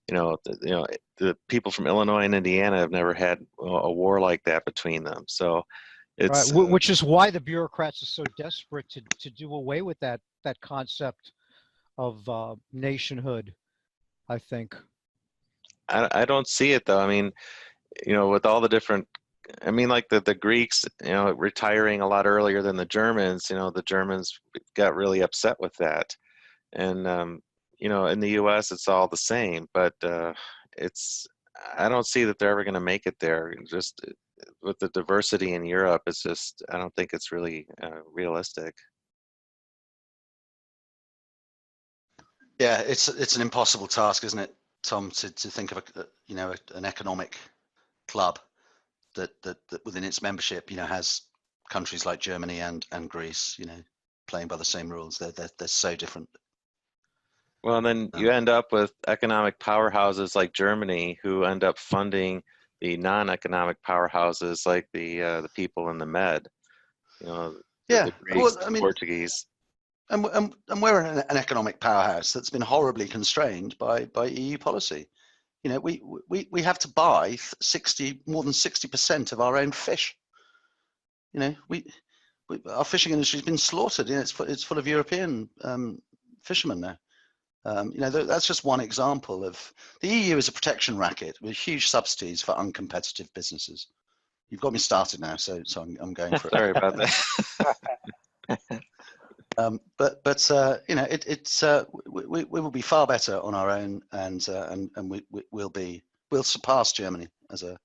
The people from Illinois and Indiana have never had a war like that between them. So it's right, which is why the bureaucrats are so desperate to do away with that concept of nationhood, I think. I don't see it though. I mean, with all the different, like the Greeks, retiring a lot earlier than the Germans, the Germans got really upset with that. And, in the US, it's all the same, but I don't see that they're ever going to make it there. Just with the diversity in Europe, I don't think it's really realistic. Yeah, it's an impossible task, isn't it, Tom, to think of an economic club that within its membership, has countries like Germany and Greece, playing by the same rules. They're so different. Well, and then you end up with economic powerhouses like Germany, who end up funding the non-economic powerhouses like the people in the Med. The Greeks, the Portuguese. And we're an economic powerhouse that's been horribly constrained by EU policy. We have to buy more than 60% of our own fish. Our fishing industry has been slaughtered. It's full of European fishermen now. That's just one example of the EU is a protection racket with huge subsidies for uncompetitive businesses. You've got me started now, so I'm going for it. Sorry about that. We will be far better on our own, and we'll surpass Germany as a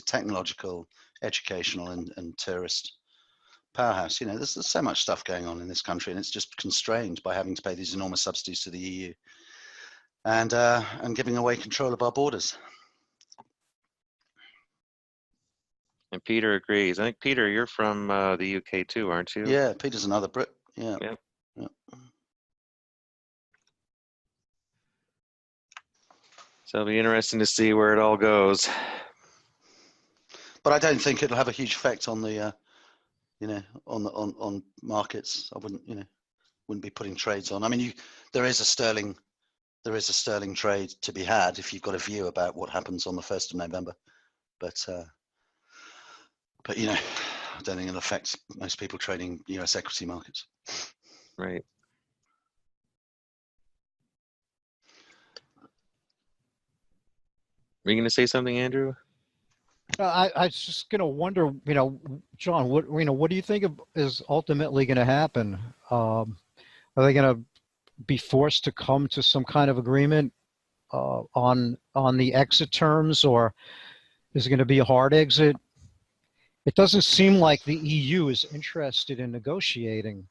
technological, educational, and tourist powerhouse. There's so much stuff going on in this country, and it's just constrained by having to pay these enormous subsidies to the EU and giving away control of our borders. And Peter agrees. I think, Peter, you're from the UK too, aren't you? Yeah, Peter's another Brit. Yeah. Yep. Yeah. So it'll be interesting to see where it all goes. But I don't think it'll have a huge effect on the on markets. I wouldn't be putting trades on. I mean, there is a sterling trade to be had if you've got a view about what happens on the 1st of November. But I don't think it'll affect most people trading US equity markets. Right. Were you going to say something, Andrew? I was just going to wonder, John, what do you think is ultimately going to happen? Are they going to be forced to come to some kind of agreement on the exit terms, or Is it going to be a hard exit? It doesn't seem like the EU is interested in negotiating.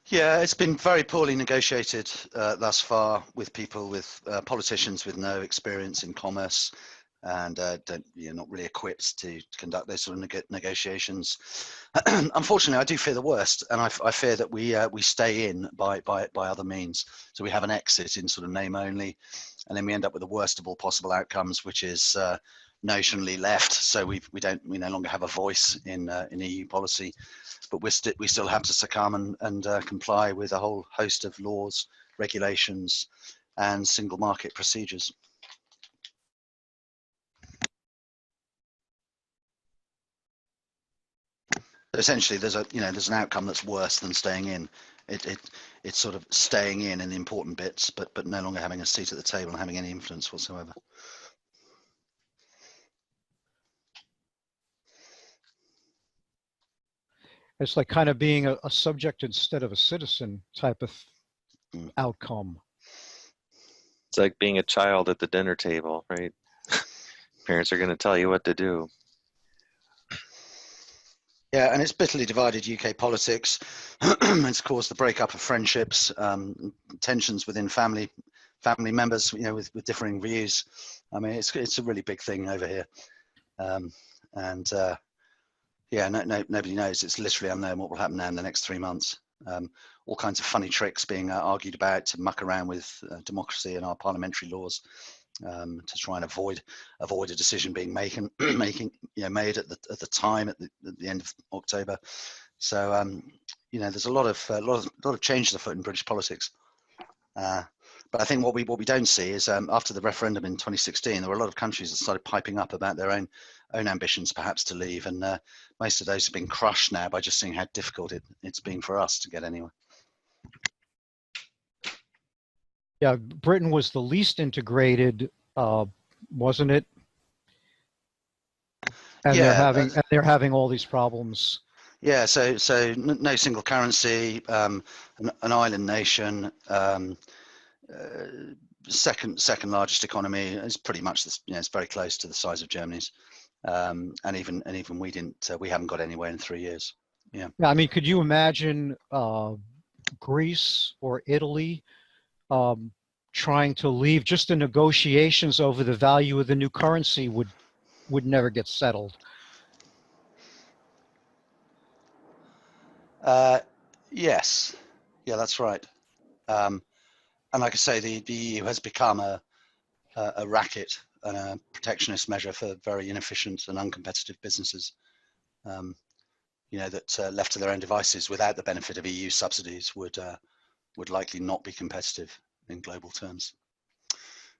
Yeah, it's been very poorly negotiated thus far with people, with politicians with no experience in commerce and not really equipped to conduct those sort of negotiations. Unfortunately, I do fear the worst, and I fear that we stay in by other means. So we have an exit in sort of name only, and then we end up with the worst of all possible outcomes, which is notionally left. So we no longer have a voice in EU policy. But we still have to succumb and comply with a whole host of laws, regulations, and single market procedures. Essentially, there's an outcome that's worse than staying in. It's sort of staying in the important bits, but no longer having a seat at the table and having any influence whatsoever. It's like kind of being a subject instead of a citizen type of outcome. It's like being a child at the dinner table, right? Parents are going to tell you what to do. Yeah, and it's bitterly divided UK politics. It's caused the breakup of friendships, tensions within family members, with differing views. I mean, it's a really big thing over here, yeah, nobody knows. It's literally unknown what will happen now in the next 3 months. All kinds of funny tricks being argued about to muck around with democracy and our parliamentary laws, to try and avoid a decision being made at the time at the end of October. So there's a lot of changes afoot in British politics. But I think what we don't see is after the referendum in 2016, there were a lot of countries that started piping up about their own ambitions, perhaps to leave, and most of those have been crushed now by just seeing how difficult it's been for us to get anywhere. Yeah, Britain was the least integrated, wasn't it? And yeah, they're having all these problems. Yeah, so no single currency, an island nation. Second largest economy. It's pretty much this, it's very close to the size of Germany's, and even we haven't got anywhere in 3 years. Yeah, I mean, could you imagine Greece or Italy trying to leave? Just the negotiations over the value of the new currency would never get settled. Yes, yeah, that's right. And like I say, the EU has become a racket and a protectionist measure for very inefficient and uncompetitive businesses, that left to their own devices without the benefit of EU subsidies would likely not be competitive in global terms.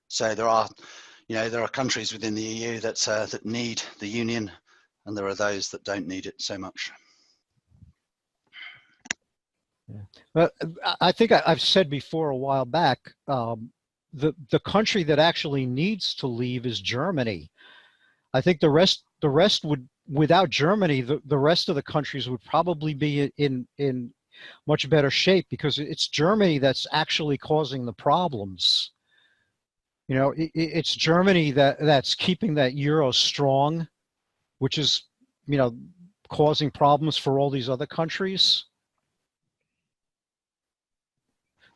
So there are countries within the EU that need the union, and there are those that don't need it so much. Yeah. But I think I've said before a while back, the country that actually needs to leave is Germany. I think the rest would, without Germany, the rest of the countries would probably be in much better shape, because it's Germany that's actually causing the problems. It's Germany that's keeping that euro strong, which is, causing problems for all these other countries.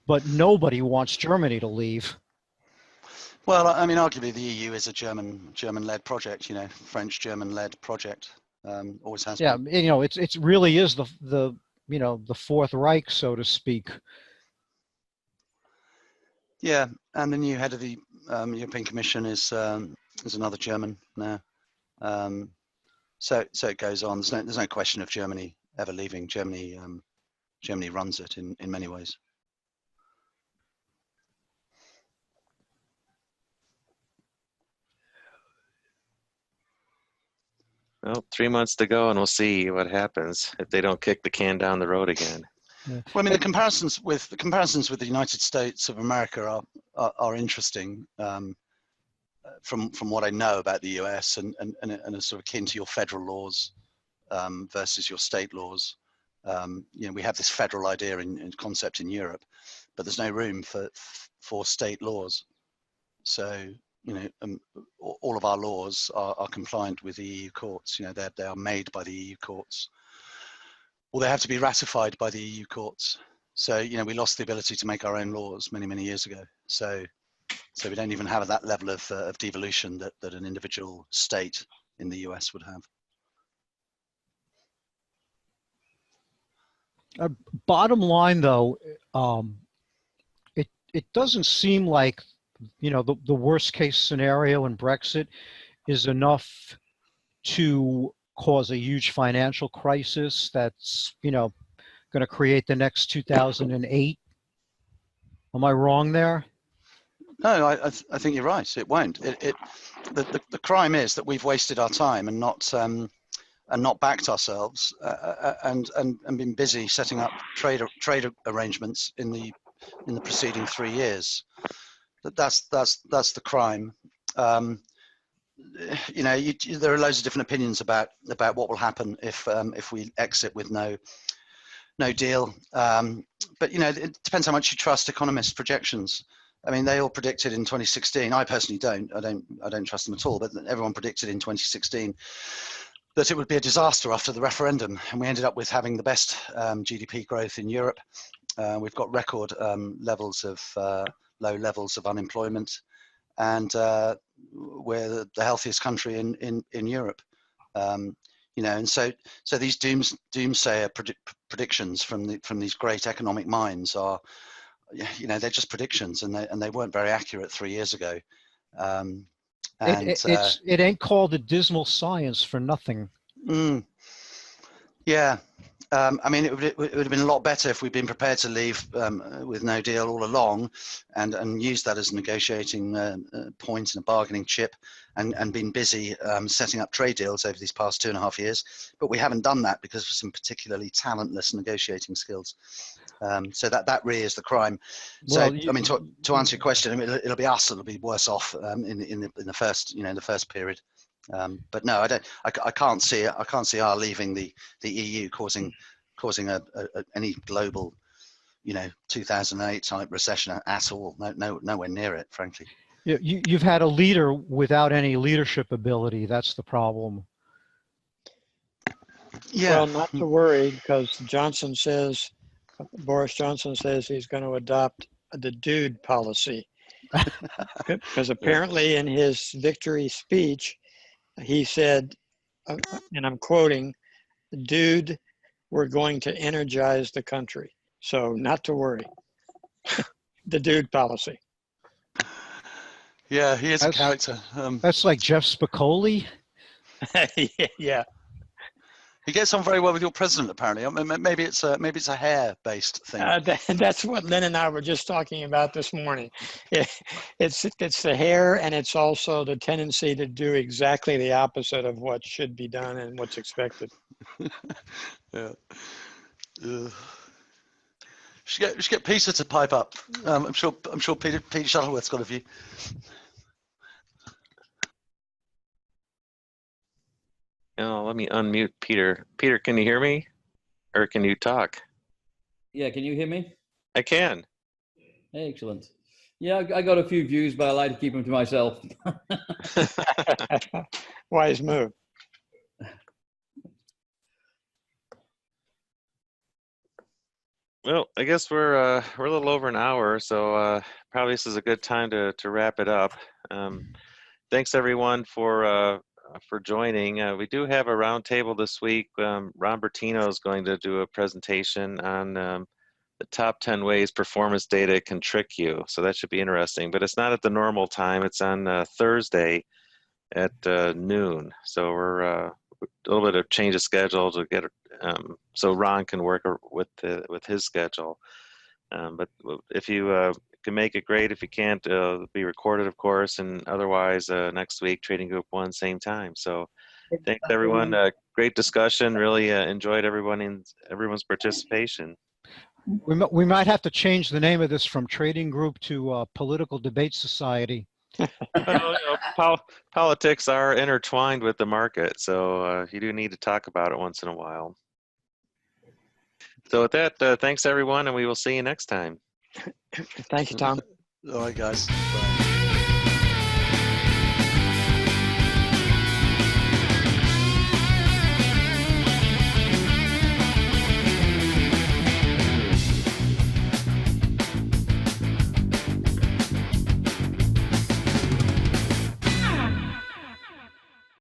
But nobody wants Germany to leave. Well, I mean, arguably the EU is a German-led project. French German-led project. Always has been. Yeah, it really is the Fourth Reich, so to speak. Yeah, and the new head of the European Commission is another German now. So it goes on. There's no question of Germany ever leaving. Germany runs it in many ways. Well, 3 months to go, and we'll see what happens if they don't kick the can down the road again. Yeah. Well, I mean, the comparisons with the United States of America are interesting, from what I know about the US, and are sort of akin to your federal laws versus your state laws. We have this federal idea in concept in Europe, but there's no room for state laws. So all of our laws are compliant with the EU courts. They are made by the EU courts, or they have to be ratified by the EU courts. So we lost the ability to make our own laws many years ago. So we don't even have that level of devolution that an individual state in the US would have. Bottom line, though, it doesn't seem like the worst case scenario in Brexit is enough to cause a huge financial crisis that's going to create the next 2008. Am I wrong there? No, I think you're right. It won't. The crime is that we've wasted our time and not backed ourselves and been busy setting up trade arrangements in the preceding 3 years. That's the crime. There are loads of different opinions about what will happen if we exit with no deal. But it depends how much you trust economists' projections. I mean, they all predicted in 2016. I personally don't. I don't trust them at all. But everyone predicted in 2016 that it would be a disaster after the referendum, and we ended up with having the best GDP growth in Europe. We've got record levels of low levels of unemployment, and we're the healthiest country in Europe. And so these doomsayer predictions from these great economic minds are, they're just predictions, and they weren't very accurate 3 years ago. It ain't called a dismal science for nothing. Yeah. I mean, it would have been a lot better if we'd been prepared to leave with no deal all along, and use that as a negotiating point and a bargaining chip, and been busy setting up trade deals over these past 2.5 years. But we haven't done that because of some particularly talentless negotiating skills. So that really is the crime. So I mean, to answer your question, I mean, it'll be us that'll be worse off in the first period. But no, I can't see our leaving the EU causing any global 2008 type recession at all. Nowhere near it, frankly. You've had a leader without any leadership ability. That's the problem. Yeah. Well, not to worry, because Boris Johnson says he's going to adopt the dude policy. Because apparently in his victory speech, he said, and I'm quoting, "Dude, we're going to energize the country." So not to worry. The dude policy. Yeah, he is a character. That's like Jeff Spicoli. Yeah. He gets on very well with your president, apparently. I mean, maybe it's a hair-based thing. That's what Lynn and I were just talking about this morning. It's the hair, and it's also the tendency to do exactly the opposite of what should be done and what's expected. Yeah. Should get Peter to pipe up. I'm sure Peter Shuttleworth's got a view. Let me unmute Peter. Peter, can you hear me? Or can you talk? Yeah, can you hear me? I can. Excellent. Yeah, I got a few views, but I like to keep them to myself. Wise move. Well, I guess we're a little over an hour, so probably this is a good time to wrap it up. Thanks everyone for joining. We do have a roundtable this week. Ron Bertino is going to do a presentation on the top 10 ways performance data can trick you. So that should be interesting, but it's not at the normal time. It's on Thursday at noon. So we're a little bit of change of schedule to get so Ron can work with his schedule. But if you can make it, great. If you can't, it'll be recorded, of course, and otherwise next week, Trading Group 1, same time. So thanks everyone. Great discussion. Really enjoyed everyone's participation. We might have to change the name of this from Trading Group to Political Debate Society. Well, politics are intertwined with the market, so you do need to talk about it once in a while. So with that, thanks everyone, and we will see you next time. Thank you, Tom. All right, guys. Bye.